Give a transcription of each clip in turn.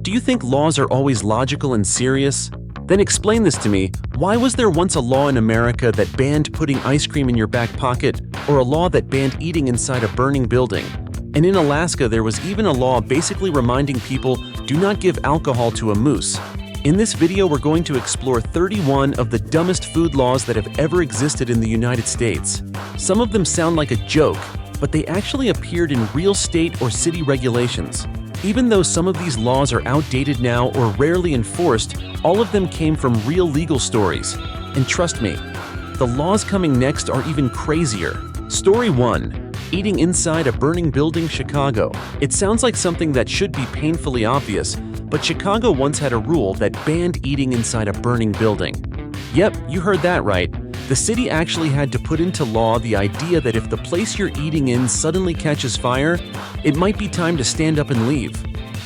Do you think laws are always logical and serious? Then explain this to me. Why was there once a law in America that banned putting ice cream in your back pocket, or a law that banned eating inside a burning building? And in Alaska, there was even a law basically reminding people, do not give alcohol to a moose. In this video, we're going to explore 31 of the dumbest food laws that have ever existed in the United States. Some of them sound like a joke, but they actually appeared in real state or city regulations. Even though some of these laws are outdated now or rarely enforced, all of them came from real legal stories. And trust me, the laws coming next are even crazier. Story 1. Eating inside a burning building, Chicago. It sounds like something that should be painfully obvious, but Chicago once had a rule that banned eating inside a burning building. Yep, you heard that right. The city actually had to put into law the idea that if the place you're eating in suddenly catches fire, it might be time to stand up and leave.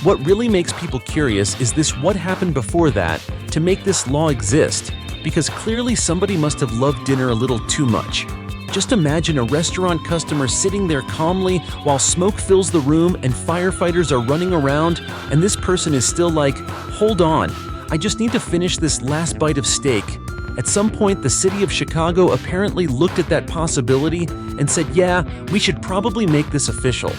What really makes people curious is what happened before that to make this law exist, because clearly somebody must have loved dinner a little too much. Just imagine a restaurant customer sitting there calmly while smoke fills the room and firefighters are running around, and this person is still like, hold on, I just need to finish this last bite of steak. At some point, the city of Chicago apparently looked at that possibility and said, yeah, we should probably make this official.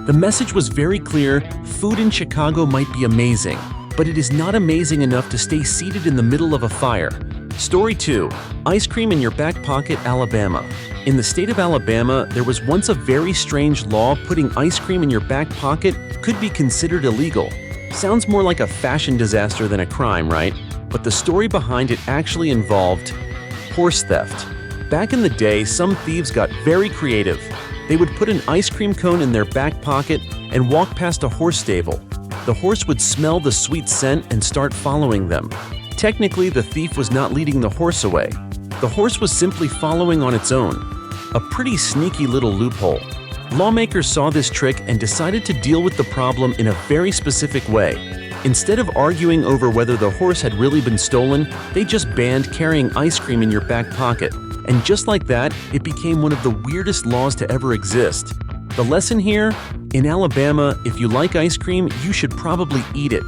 The message was very clear: food in Chicago might be amazing, but it is not amazing enough to stay seated in the middle of a fire. Story 2. Ice cream in your back pocket, Alabama. In the state of Alabama, there was once a very strange law putting ice cream in your back pocket could be considered illegal. Sounds more like a fashion disaster than a crime, right? But the story behind it actually involved horse theft. Back in the day, some thieves got very creative. They would put an ice cream cone in their back pocket and walk past a horse stable. The horse would smell the sweet scent and start following them. Technically, the thief was not leading the horse away. The horse was simply following on its own. A pretty sneaky little loophole. Lawmakers saw this trick and decided to deal with the problem in a very specific way. Instead of arguing over whether the horse had really been stolen, they just banned carrying ice cream in your back pocket. And just like that, it became one of the weirdest laws to ever exist. The lesson here? In Alabama, if you like ice cream, you should probably eat it,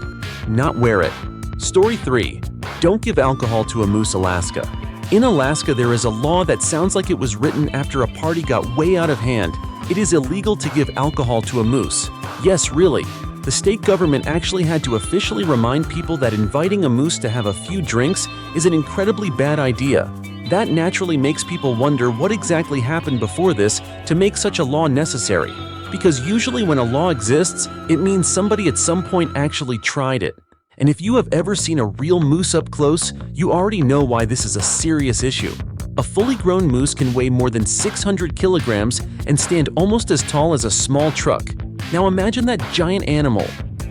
not wear it. Story 3. Don't give alcohol to a moose, Alaska. In Alaska, there is a law that sounds like it was written after a party got way out of hand. It is illegal to give alcohol to a moose. Yes, really. The state government actually had to officially remind people that inviting a moose to have a few drinks is an incredibly bad idea. That naturally makes people wonder what exactly happened before this to make such a law necessary. Because usually when a law exists, it means somebody at some point actually tried it. And if you have ever seen a real moose up close, you already know why this is a serious issue. A fully grown moose can weigh more than 600 kilograms and stand almost as tall as a small truck. Now imagine that giant animal,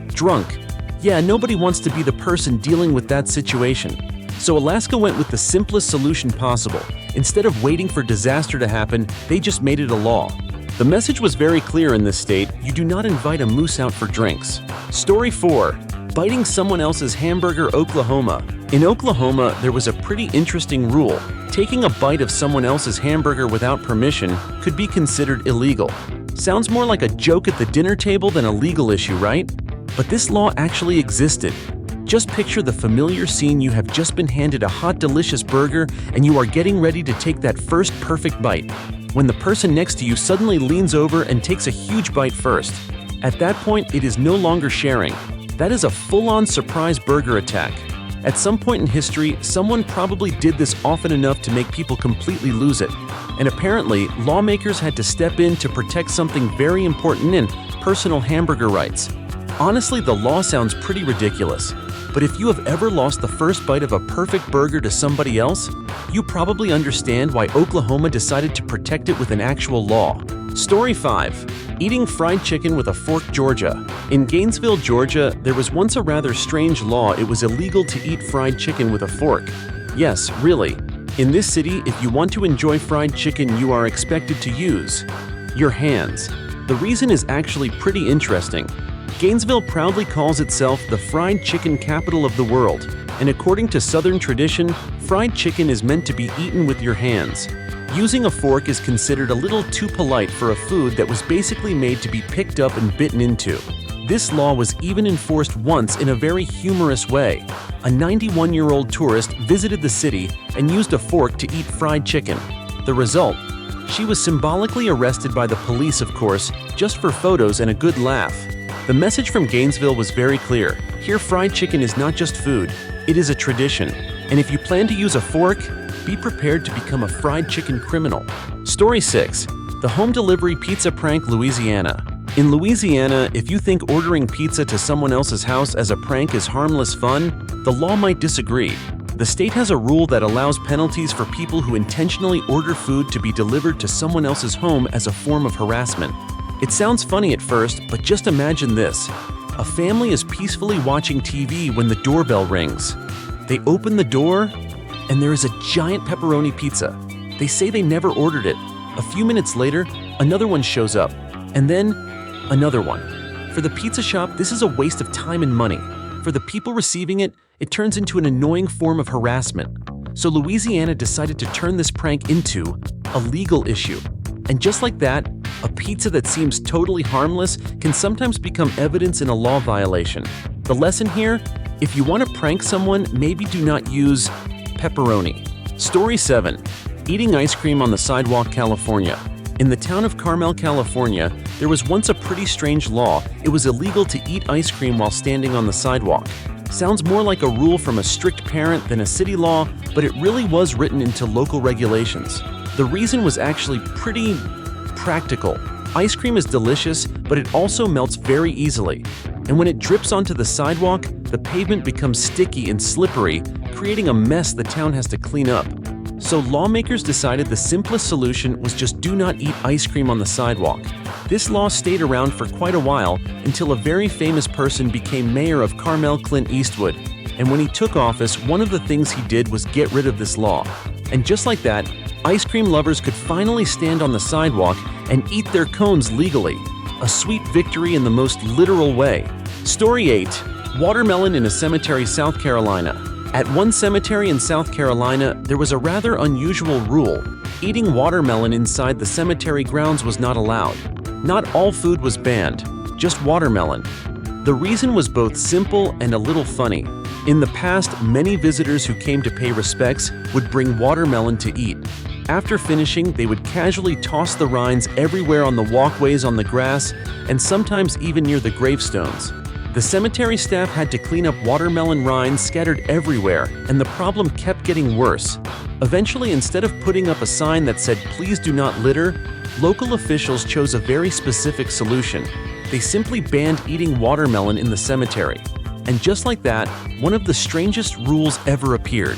drunk. Yeah, nobody wants to be the person dealing with that situation. So Alaska went with the simplest solution possible. Instead of waiting for disaster to happen, they just made it a law. The message was very clear in this state: you do not invite a moose out for drinks. Story 4. Biting someone else's hamburger, Oklahoma. In Oklahoma, there was a pretty interesting rule. Taking a bite of someone else's hamburger without permission could be considered illegal. Sounds more like a joke at the dinner table than a legal issue, right? But this law actually existed. Just picture the familiar scene: you have just been handed a hot, delicious burger and you are getting ready to take that first perfect bite, when the person next to you suddenly leans over and takes a huge bite first. At that point, it is no longer sharing. That is a full-on surprise burger attack. At some point in history, someone probably did this often enough to make people completely lose it. And apparently, lawmakers had to step in to protect something very important in personal hamburger rights. Honestly, the law sounds pretty ridiculous. But if you have ever lost the first bite of a perfect burger to somebody else, you probably understand why Oklahoma decided to protect it with an actual law. Story 5. Eating fried chicken with a fork, Georgia. In Gainesville, Georgia, there was once a rather strange law. It was illegal to eat fried chicken with a fork. Yes, really. In this city, if you want to enjoy fried chicken, you are expected to use your hands. The reason is actually pretty interesting. Gainesville proudly calls itself the fried chicken capital of the world, and according to Southern tradition, fried chicken is meant to be eaten with your hands. Using a fork is considered a little too polite for a food that was basically made to be picked up and bitten into. This law was even enforced once in a very humorous way. A 91-year-old tourist visited the city and used a fork to eat fried chicken. The result? She was symbolically arrested by the police, of course, just for photos and a good laugh. The message from Gainesville was very clear. Here, fried chicken is not just food, it is a tradition. And if you plan to use a fork, be prepared to become a fried chicken criminal. Story 6. The home delivery pizza prank, Louisiana. In Louisiana, if you think ordering pizza to someone else's house as a prank is harmless fun, the law might disagree. The state has a rule that allows penalties for people who intentionally order food to be delivered to someone else's home as a form of harassment. It sounds funny at first, but just imagine this. A family is peacefully watching TV when the doorbell rings. They open the door, and there is a giant pepperoni pizza. They say they never ordered it. A few minutes later, another one shows up, and then another one. For the pizza shop, this is a waste of time and money. For the people receiving it, it turns into an annoying form of harassment. So Louisiana decided to turn this prank into a legal issue. And just like that, a pizza that seems totally harmless can sometimes become evidence in a law violation. The lesson here? If you want to prank someone, maybe do not use pepperoni. Story 7. Eating ice cream on the sidewalk, California. In the town of Carmel, California, there was once a pretty strange law. It was illegal to eat ice cream while standing on the sidewalk. Sounds more like a rule from a strict parent than a city law, but it really was written into local regulations. The reason was actually pretty practical. Ice cream is delicious, but it also melts very easily. And when it drips onto the sidewalk, the pavement becomes sticky and slippery, creating a mess the town has to clean up. So lawmakers decided the simplest solution was just do not eat ice cream on the sidewalk. This law stayed around for quite a while until a very famous person became mayor of Carmel, Clint Eastwood. And when he took office, one of the things he did was get rid of this law. And just like that, ice cream lovers could finally stand on the sidewalk and eat their cones legally. A sweet victory in the most literal way. Story 8. Watermelon in a cemetery, South Carolina. At one cemetery in South Carolina, there was a rather unusual rule. Eating watermelon inside the cemetery grounds was not allowed. Not all food was banned, just watermelon. The reason was both simple and a little funny. In the past, many visitors who came to pay respects would bring watermelon to eat. After finishing, they would casually toss the rinds everywhere on the walkways, on the grass, and sometimes even near the gravestones. The cemetery staff had to clean up watermelon rinds scattered everywhere, and the problem kept getting worse. Eventually, instead of putting up a sign that said, "Please do not litter," local officials chose a very specific solution. They simply banned eating watermelon in the cemetery. And just like that, one of the strangest rules ever appeared.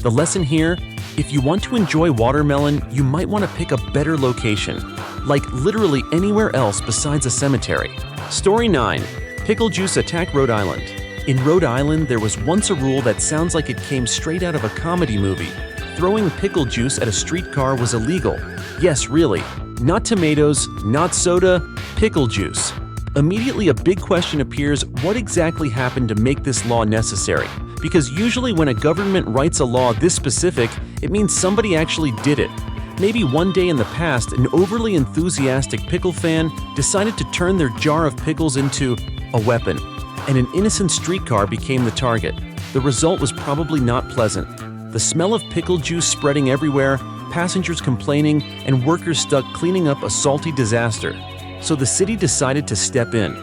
The lesson here? If you want to enjoy watermelon, you might want to pick a better location, like literally anywhere else besides a cemetery. Story 9. Pickle juice attack, Rhode Island. In Rhode Island, there was once a rule that sounds like it came straight out of a comedy movie. Throwing pickle juice at a streetcar was illegal. Yes, really. Not tomatoes, not soda, pickle juice. Immediately, a big question appears: what exactly happened to make this law necessary? Because usually when a government writes a law this specific, it means somebody actually did it. Maybe one day in the past, an overly enthusiastic pickle fan decided to turn their jar of pickles into a weapon, and an innocent streetcar became the target. The result was probably not pleasant. The smell of pickle juice spreading everywhere, passengers complaining, and workers stuck cleaning up a salty disaster. So the city decided to step in.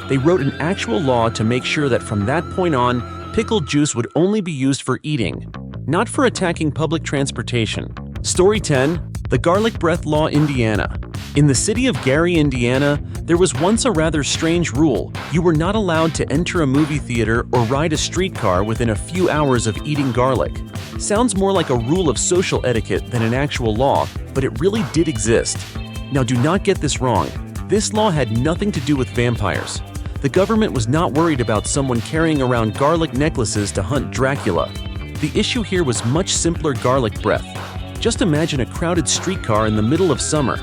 They wrote an actual law to make sure that from that point on, pickle juice would only be used for eating, not for attacking public transportation. Story 10. The Garlic Breath Law, Indiana. In the city of Gary, Indiana, there was once a rather strange rule. You were not allowed to enter a movie theater or ride a streetcar within a few hours of eating garlic. Sounds more like a rule of social etiquette than an actual law, but it really did exist. Now do not get this wrong. This law had nothing to do with vampires. The government was not worried about someone carrying around garlic necklaces to hunt Dracula. The issue here was much simpler: garlic breath. Just imagine a crowded streetcar in the middle of summer.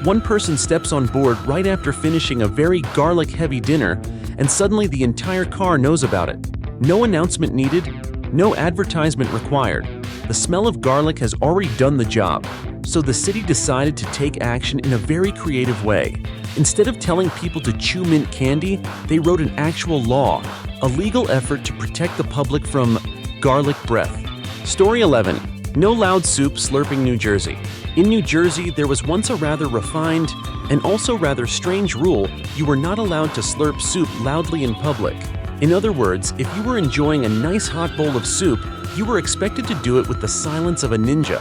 One person steps on board right after finishing a very garlic-heavy dinner, and suddenly the entire car knows about it. No announcement needed, no advertisement required. The smell of garlic has already done the job. So the city decided to take action in a very creative way. Instead of telling people to chew mint candy, they wrote an actual law, a legal effort to protect the public from garlic breath. Story 11. No loud soup slurping New Jersey. In New Jersey, there was once a rather refined and also rather strange rule: you were not allowed to slurp soup loudly in public. In other words, if you were enjoying a nice hot bowl of soup, you were expected to do it with the silence of a ninja.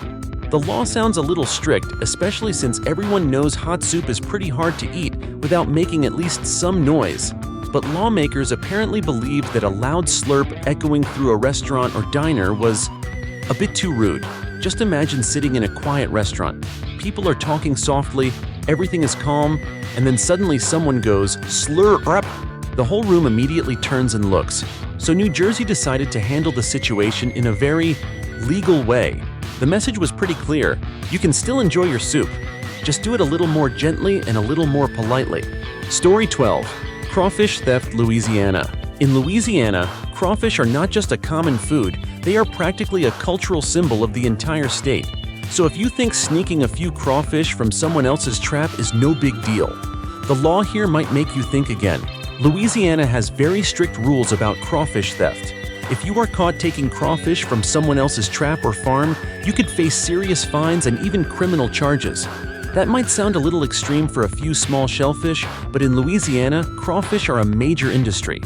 The law sounds a little strict, especially since everyone knows hot soup is pretty hard to eat without making at least some noise. But lawmakers apparently believed that a loud slurp echoing through a restaurant or diner was a bit too rude. Just imagine sitting in a quiet restaurant. People are talking softly, everything is calm, and then suddenly someone goes, "Slurp up!" The whole room immediately turns and looks. So New Jersey decided to handle the situation in a very legal way. The message was pretty clear: you can still enjoy your soup. Just do it a little more gently and a little more politely. Story 12. Crawfish theft, Louisiana. In Louisiana, crawfish are not just a common food, they are practically a cultural symbol of the entire state. So if you think sneaking a few crawfish from someone else's trap is no big deal, the law here might make you think again. Louisiana has very strict rules about crawfish theft. If you are caught taking crawfish from someone else's trap or farm, you could face serious fines and even criminal charges. That might sound a little extreme for a few small shellfish, but in Louisiana, crawfish are a major industry.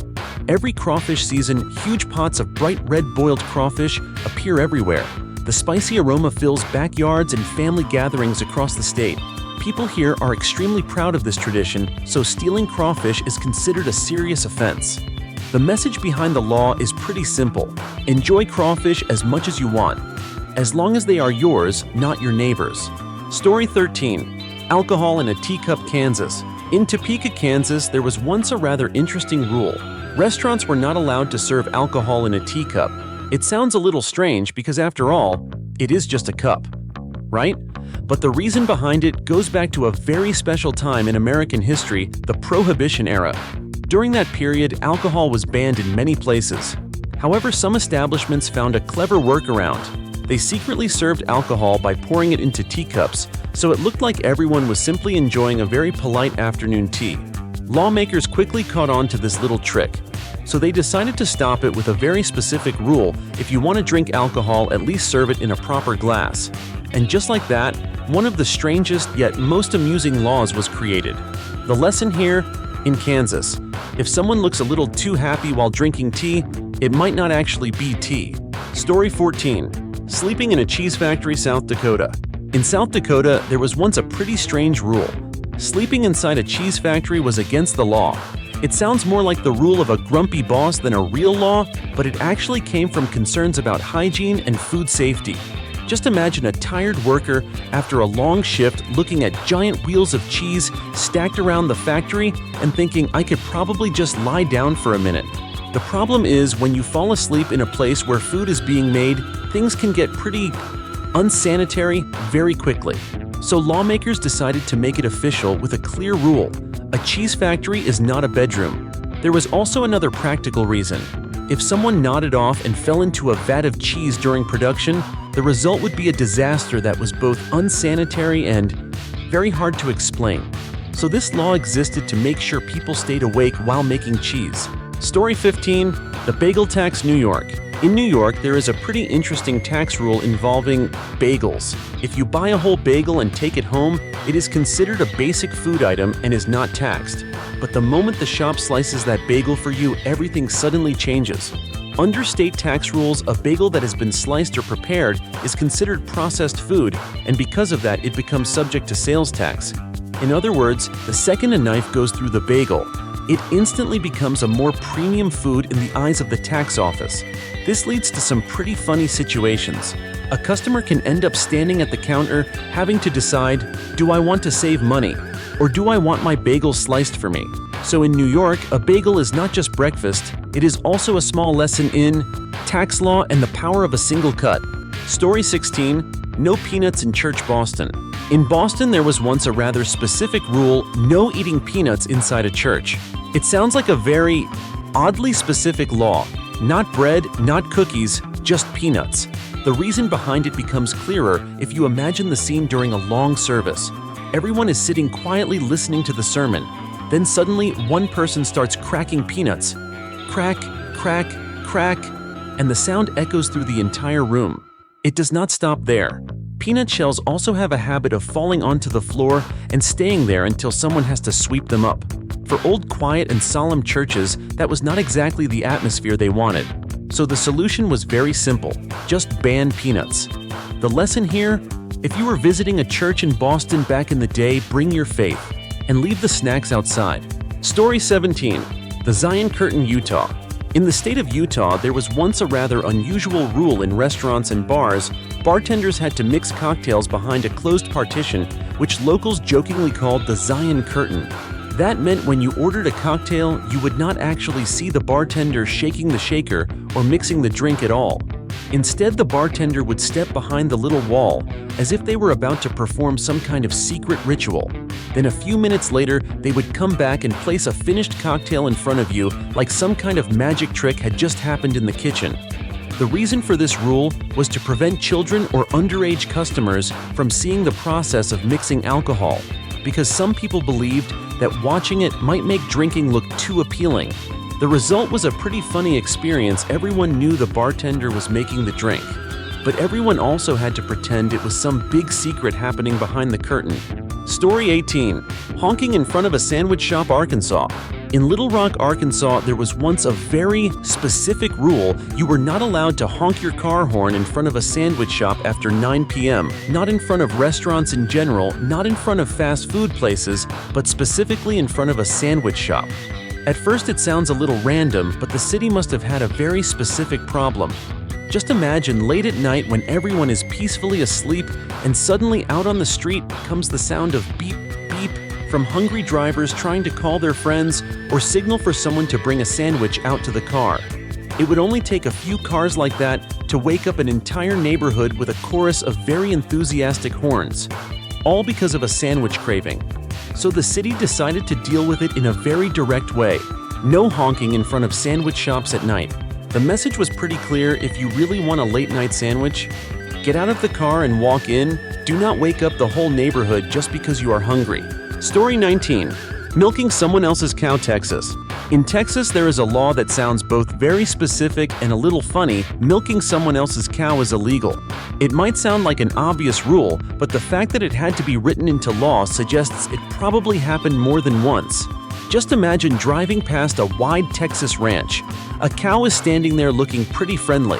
Every crawfish season, huge pots of bright red boiled crawfish appear everywhere. The spicy aroma fills backyards and family gatherings across the state. People here are extremely proud of this tradition, so stealing crawfish is considered a serious offense. The message behind the law is pretty simple: enjoy crawfish as much as you want, as long as they are yours, not your neighbor's. Story 13. Alcohol in a Teacup, Kansas. In Topeka, Kansas, there was once a rather interesting rule. Restaurants were not allowed to serve alcohol in a teacup. It sounds a little strange because, after all, it is just a cup, right? But the reason behind it goes back to a very special time in American history, the Prohibition era. During that period, alcohol was banned in many places. However, some establishments found a clever workaround. They secretly served alcohol by pouring it into teacups, so it looked like everyone was simply enjoying a very polite afternoon tea. Lawmakers quickly caught on to this little trick, so they decided to stop it with a very specific rule: if you want to drink alcohol, at least serve it in a proper glass. And just like that, one of the strangest yet most amusing laws was created. The lesson here: in Kansas, if someone looks a little too happy while drinking tea, it might not actually be tea. Story 14. Sleeping in a cheese factory, South Dakota. In South Dakota, there was once a pretty strange rule. Sleeping inside a cheese factory was against the law. It sounds more like the rule of a grumpy boss than a real law, but it actually came from concerns about hygiene and food safety. Just imagine a tired worker after a long shift looking at giant wheels of cheese stacked around the factory and thinking, "I could probably just lie down for a minute." The problem is, when you fall asleep in a place where food is being made, things can get pretty unsanitary very quickly. So lawmakers decided to make it official with a clear rule: a cheese factory is not a bedroom. There was also another practical reason. If someone nodded off and fell into a vat of cheese during production, the result would be a disaster that was both unsanitary and very hard to explain. So this law existed to make sure people stayed awake while making cheese. Story 15. The Bagel Tax, New York. In New York, there is a pretty interesting tax rule involving bagels. If you buy a whole bagel and take it home, it is considered a basic food item and is not taxed. But the moment the shop slices that bagel for you, everything suddenly changes. Under state tax rules, a bagel that has been sliced or prepared is considered processed food, and because of that, it becomes subject to sales tax. In other words, the second a knife goes through the bagel, it instantly becomes a more premium food in the eyes of the tax office. This leads to some pretty funny situations. A customer can end up standing at the counter having to decide, do I want to save money, or do I want my bagel sliced for me? So in New York, a bagel is not just breakfast, it is also a small lesson in tax law and the power of a single cut. Story 16. No peanuts in church, Boston. In Boston, there was once a rather specific rule: no eating peanuts inside a church. It sounds like a very oddly specific law. Not bread, not cookies, just peanuts. The reason behind it becomes clearer if you imagine the scene during a long service. Everyone is sitting quietly listening to the sermon. Then suddenly, one person starts cracking peanuts. Crack, crack, crack, and the sound echoes through the entire room. It does not stop there. Peanut shells also have a habit of falling onto the floor and staying there until someone has to sweep them up. For old, quiet, and solemn churches, that was not exactly the atmosphere they wanted. So the solution was very simple: just ban peanuts. The lesson here: if you were visiting a church in Boston back in the day, bring your faith and leave the snacks outside. Story 17. The Zion Curtain, Utah. In the state of Utah, there was once a rather unusual rule in restaurants and bars. Bartenders had to mix cocktails behind a closed partition, which locals jokingly called the Zion Curtain. That meant when you ordered a cocktail, you would not actually see the bartender shaking the shaker or mixing the drink at all. Instead, the bartender would step behind the little wall, as if they were about to perform some kind of secret ritual. Then a few minutes later, they would come back and place a finished cocktail in front of you, like some kind of magic trick had just happened in the kitchen. The reason for this rule was to prevent children or underage customers from seeing the process of mixing alcohol, because some people believed that watching it might make drinking look too appealing. The result was a pretty funny experience. Everyone knew the bartender was making the drink, but everyone also had to pretend it was some big secret happening behind the curtain. Story 18. Honking in front of a sandwich shop, Arkansas. In Little Rock, Arkansas, there was once a very specific rule: you were not allowed to honk your car horn in front of a sandwich shop after 9 p.m., not in front of restaurants in general, not in front of fast food places, but specifically in front of a sandwich shop. At first it sounds a little random, but the city must have had a very specific problem. Just imagine late at night when everyone is peacefully asleep and suddenly out on the street comes the sound of beep, beep from hungry drivers trying to call their friends or signal for someone to bring a sandwich out to the car. It would only take a few cars like that to wake up an entire neighborhood with a chorus of very enthusiastic horns, all because of a sandwich craving. So the city decided to deal with it in a very direct way: no honking in front of sandwich shops at night. The message was pretty clear: if you really want a late-night sandwich, get out of the car and walk in. Do not wake up the whole neighborhood just because you are hungry. Story 19. Milking someone else's cow, Texas. In Texas, there is a law that sounds both very specific and a little funny. Milking someone else's cow is illegal. It might sound like an obvious rule, but the fact that it had to be written into law suggests it probably happened more than once. Just imagine driving past a wide Texas ranch. A cow is standing there looking pretty friendly.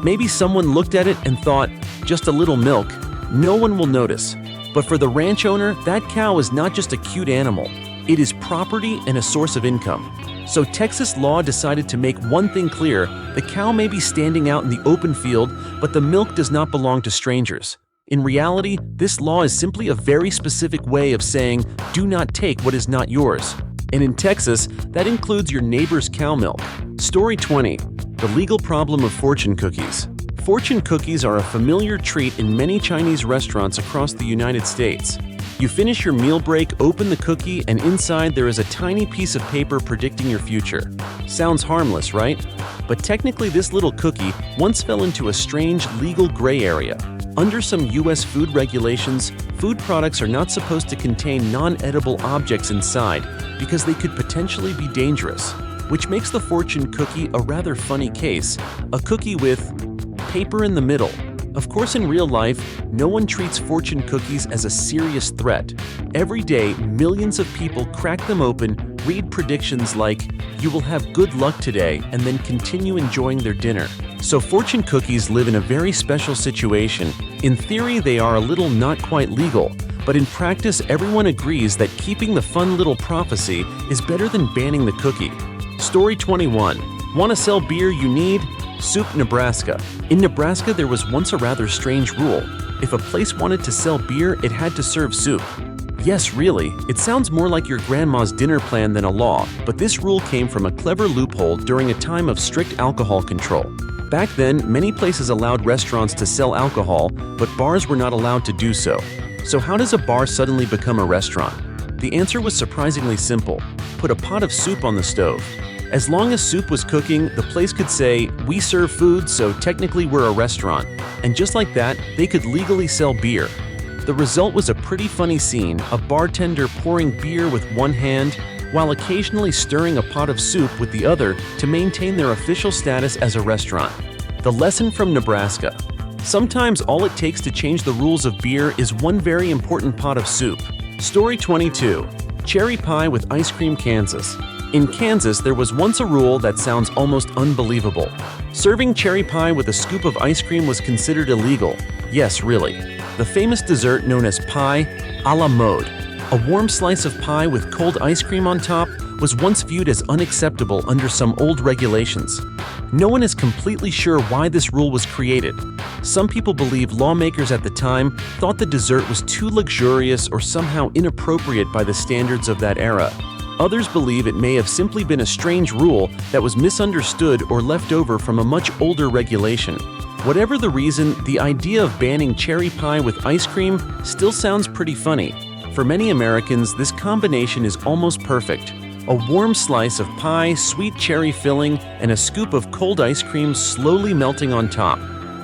Maybe someone looked at it and thought, just a little milk, no one will notice. But for the ranch owner, that cow is not just a cute animal. It is property and a source of income. So Texas law decided to make one thing clear: the cow may be standing out in the open field, but the milk does not belong to strangers. In reality, this law is simply a very specific way of saying, do not take what is not yours. And in Texas, that includes your neighbor's cow milk. Story 20. The legal problem of fortune cookies. Fortune cookies are a familiar treat in many Chinese restaurants across the United States. You finish your meal break, open the cookie, and inside there is a tiny piece of paper predicting your future. Sounds harmless, right? But technically this little cookie once fell into a strange legal gray area. Under some US food regulations, food products are not supposed to contain non-edible objects inside because they could potentially be dangerous, which makes the fortune cookie a rather funny case: a cookie with paper in the middle. Of course, in real life, no one treats fortune cookies as a serious threat. Every day, millions of people crack them open, read predictions like, "You will have good luck today," and then continue enjoying their dinner. So fortune cookies live in a very special situation. In theory, they are a little not quite legal, but in practice, everyone agrees that keeping the fun little prophecy is better than banning the cookie. Story 21. Want to sell beer? You need Soup, Nebraska. In Nebraska, there was once a rather strange rule. If a place wanted to sell beer, it had to serve soup. Yes, really, it sounds more like your grandma's dinner plan than a law, but this rule came from a clever loophole during a time of strict alcohol control. Back then, many places allowed restaurants to sell alcohol, but bars were not allowed to do so. So how does a bar suddenly become a restaurant? The answer was surprisingly simple. Put a pot of soup on the stove. As long as soup was cooking, the place could say, "We serve food, so technically we're a restaurant." And just like that, they could legally sell beer. The result was a pretty funny scene, a bartender pouring beer with one hand while occasionally stirring a pot of soup with the other to maintain their official status as a restaurant. The lesson from Nebraska. Sometimes all it takes to change the rules of beer is one very important pot of soup. Story 22. Cherry pie with ice cream, Kansas. In Kansas, there was once a rule that sounds almost unbelievable. Serving cherry pie with a scoop of ice cream was considered illegal. Yes, really. The famous dessert known as pie a la mode, a warm slice of pie with cold ice cream on top, was once viewed as unacceptable under some old regulations. No one is completely sure why this rule was created. Some people believe lawmakers at the time thought the dessert was too luxurious or somehow inappropriate by the standards of that era. Others believe it may have simply been a strange rule that was misunderstood or left over from a much older regulation. Whatever the reason, the idea of banning cherry pie with ice cream still sounds pretty funny. For many Americans, this combination is almost perfect. A warm slice of pie, sweet cherry filling, and a scoop of cold ice cream slowly melting on top.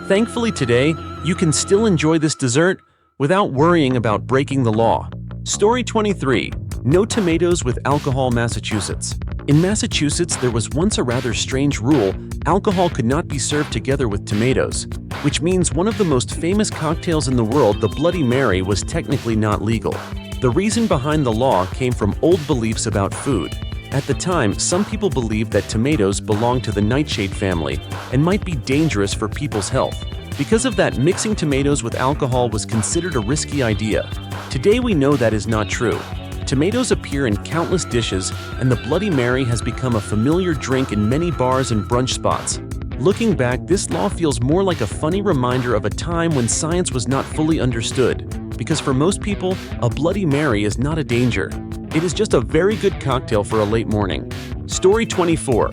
Thankfully today, you can still enjoy this dessert without worrying about breaking the law. Story 23. No tomatoes with alcohol, Massachusetts. In Massachusetts, there was once a rather strange rule: alcohol could not be served together with tomatoes, which means one of the most famous cocktails in the world, the Bloody Mary, was technically not legal. The reason behind the law came from old beliefs about food. At the time, some people believed that tomatoes belonged to the nightshade family and might be dangerous for people's health. Because of that, mixing tomatoes with alcohol was considered a risky idea. Today we know that is not true. Tomatoes appear in countless dishes, and the Bloody Mary has become a familiar drink in many bars and brunch spots. Looking back, this law feels more like a funny reminder of a time when science was not fully understood, because for most people, a Bloody Mary is not a danger. It is just a very good cocktail for a late morning. Story 24.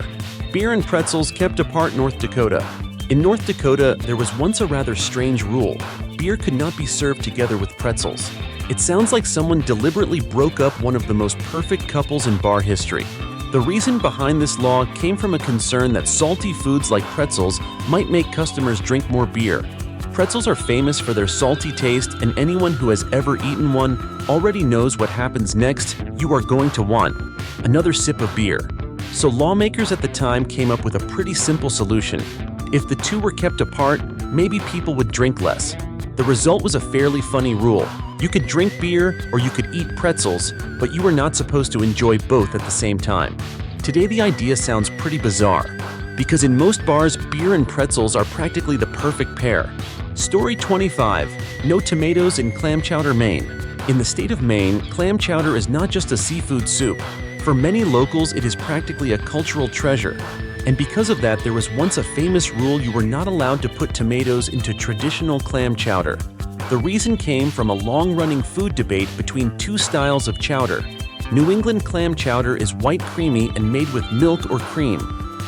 Beer and pretzels kept apart, North Dakota. In North Dakota, there was once a rather strange rule: beer could not be served together with pretzels. It sounds like someone deliberately broke up one of the most perfect couples in bar history. The reason behind this law came from a concern that salty foods like pretzels might make customers drink more beer. Pretzels are famous for their salty taste, and anyone who has ever eaten one already knows what happens next. You are going to want another sip of beer. So lawmakers at the time came up with a pretty simple solution. If the two were kept apart, maybe people would drink less. The result was a fairly funny rule. You could drink beer or you could eat pretzels, but you were not supposed to enjoy both at the same time. Today the idea sounds pretty bizarre, because in most bars, beer and pretzels are practically the perfect pair. Story 25. No tomatoes in clam chowder, Maine. In the state of Maine, clam chowder is not just a seafood soup. For many locals, it is practically a cultural treasure. And because of that, there was once a famous rule: you were not allowed to put tomatoes into traditional clam chowder. The reason came from a long-running food debate between two styles of chowder. New England clam chowder is white, creamy, and made with milk or cream.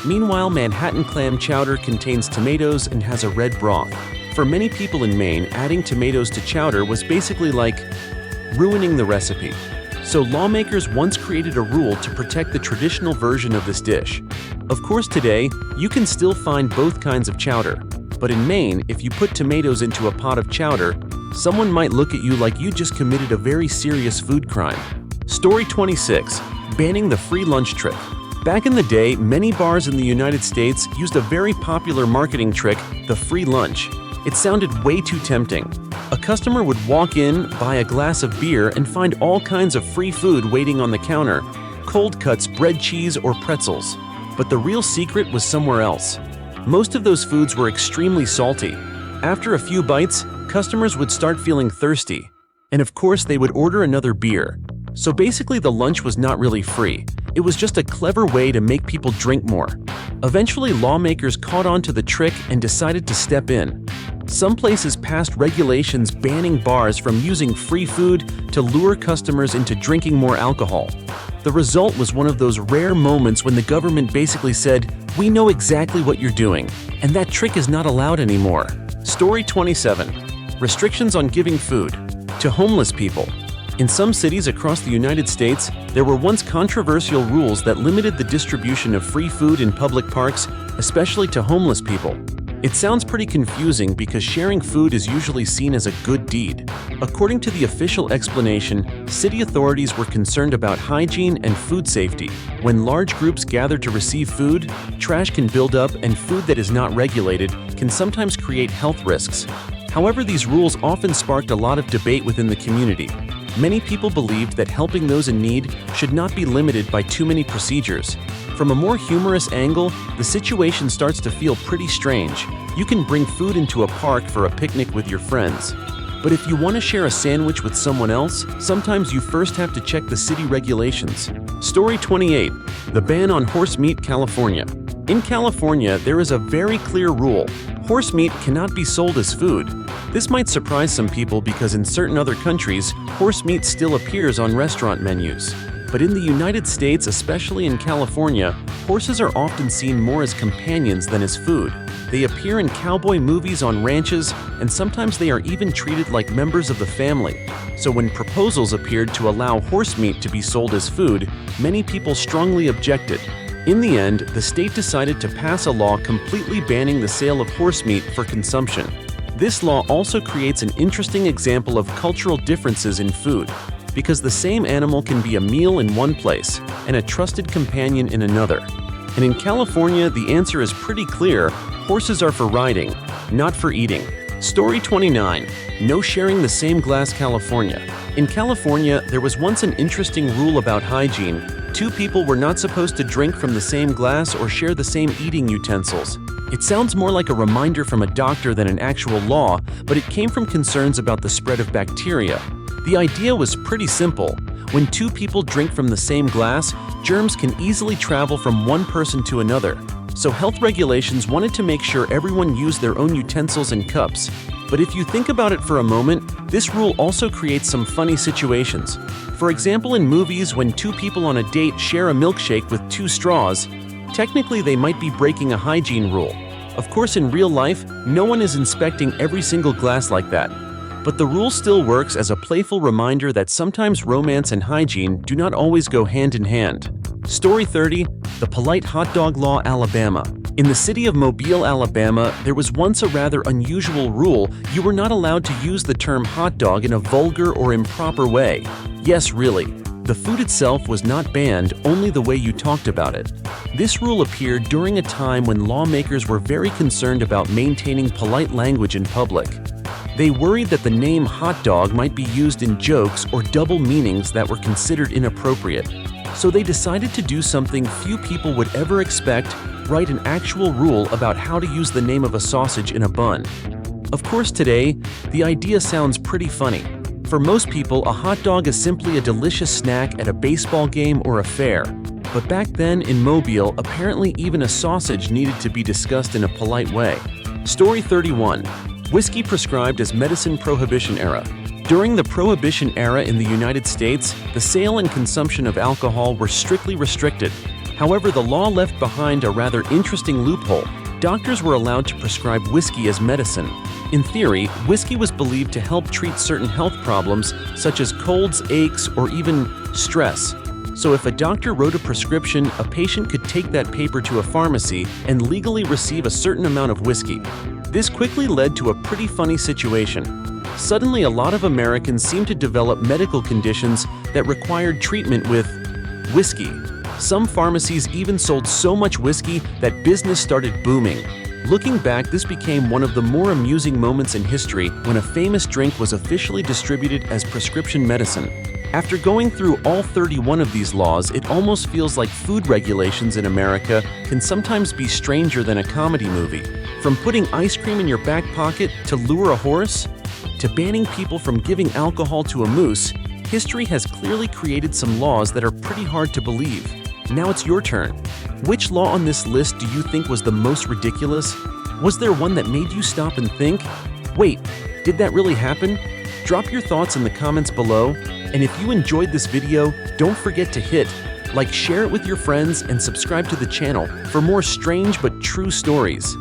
Meanwhile, Manhattan clam chowder contains tomatoes and has a red broth. For many people in Maine, adding tomatoes to chowder was basically like ruining the recipe. So lawmakers once created a rule to protect the traditional version of this dish. Of course, today, you can still find both kinds of chowder. But in Maine, if you put tomatoes into a pot of chowder, someone might look at you like you just committed a very serious food crime. Story 26. Banning the free lunch trick. Back in the day, many bars in the United States used a very popular marketing trick: the free lunch. It sounded way too tempting. A customer would walk in, buy a glass of beer, and find all kinds of free food waiting on the counter: cold cuts, bread, cheese, or pretzels. But the real secret was somewhere else. Most of those foods were extremely salty. After a few bites, customers would start feeling thirsty. And of course, they would order another beer. So basically, the lunch was not really free. It was just a clever way to make people drink more. Eventually, lawmakers caught on to the trick and decided to step in. Some places passed regulations banning bars from using free food to lure customers into drinking more alcohol. The result was one of those rare moments when the government basically said, "We know exactly what you're doing," and that trick is not allowed anymore. Story 27. Restrictions on giving food to homeless people. In some cities across the United States, there were once controversial rules that limited the distribution of free food in public parks, especially to homeless people. It sounds pretty confusing because sharing food is usually seen as a good deed. According to the official explanation, city authorities were concerned about hygiene and food safety. When large groups gather to receive food, trash can build up and food that is not regulated can sometimes create health risks. However, these rules often sparked a lot of debate within the community. Many people believed that helping those in need should not be limited by too many procedures. From a more humorous angle, the situation starts to feel pretty strange. You can bring food into a park for a picnic with your friends. But if you want to share a sandwich with someone else, sometimes you first have to check the city regulations. Story 28. The ban on horse meat, California. In California, there is a very clear rule. Horse meat cannot be sold as food. This might surprise some people because in certain other countries, horse meat still appears on restaurant menus. But in the United States, especially in California, horses are often seen more as companions than as food. They appear in cowboy movies on ranches, and sometimes they are even treated like members of the family. So when proposals appeared to allow horse meat to be sold as food, many people strongly objected. In the end, the state decided to pass a law completely banning the sale of horse meat for consumption. This law also creates an interesting example of cultural differences in food, because the same animal can be a meal in one place and a trusted companion in another. And in California, the answer is pretty clear: horses are for riding, not for eating. Story 29. No sharing the same glass, California. In California, there was once an interesting rule about hygiene. Two people were not supposed to drink from the same glass or share the same eating utensils. It sounds more like a reminder from a doctor than an actual law, but it came from concerns about the spread of bacteria. The idea was pretty simple. When two people drink from the same glass, germs can easily travel from one person to another. So health regulations wanted to make sure everyone used their own utensils and cups. But if you think about it for a moment, this rule also creates some funny situations. For example, in movies, when two people on a date share a milkshake with two straws, technically they might be breaking a hygiene rule. Of course, in real life, no one is inspecting every single glass like that. But the rule still works as a playful reminder that sometimes romance and hygiene do not always go hand in hand. Story 30. The polite hot dog law, Alabama. In the city of Mobile, Alabama, there was once a rather unusual rule: you were not allowed to use the term hot dog in a vulgar or improper way. Yes, really. The food itself was not banned, only the way you talked about it. This rule appeared during a time when lawmakers were very concerned about maintaining polite language in public. They worried that the name hot dog might be used in jokes or double meanings that were considered inappropriate. So they decided to do something few people would ever expect: write an actual rule about how to use the name of a sausage in a bun. Of course, today, the idea sounds pretty funny. For most people, a hot dog is simply a delicious snack at a baseball game or a fair. But back then, in Mobile, apparently even a sausage needed to be discussed in a polite way. Story 31. Whiskey prescribed as medicine, Prohibition era. During the Prohibition era in the United States, the sale and consumption of alcohol were strictly restricted. However, the law left behind a rather interesting loophole. Doctors were allowed to prescribe whiskey as medicine. In theory, whiskey was believed to help treat certain health problems such as colds, aches, or even stress. So if a doctor wrote a prescription, a patient could take that paper to a pharmacy and legally receive a certain amount of whiskey. This quickly led to a pretty funny situation. Suddenly, a lot of Americans seemed to develop medical conditions that required treatment with whiskey. Some pharmacies even sold so much whiskey that business started booming. Looking back, this became one of the more amusing moments in history when a famous drink was officially distributed as prescription medicine. After going through all 31 of these laws, it almost feels like food regulations in America can sometimes be stranger than a comedy movie. From putting ice cream in your back pocket to lure a horse, to banning people from giving alcohol to a moose, history has clearly created some laws that are pretty hard to believe. Now it's your turn. Which law on this list do you think was the most ridiculous? Was there one that made you stop and think, wait, did that really happen? Drop your thoughts in the comments below, and if you enjoyed this video, don't forget to hit like, share it with your friends, and subscribe to the channel for more strange but true stories.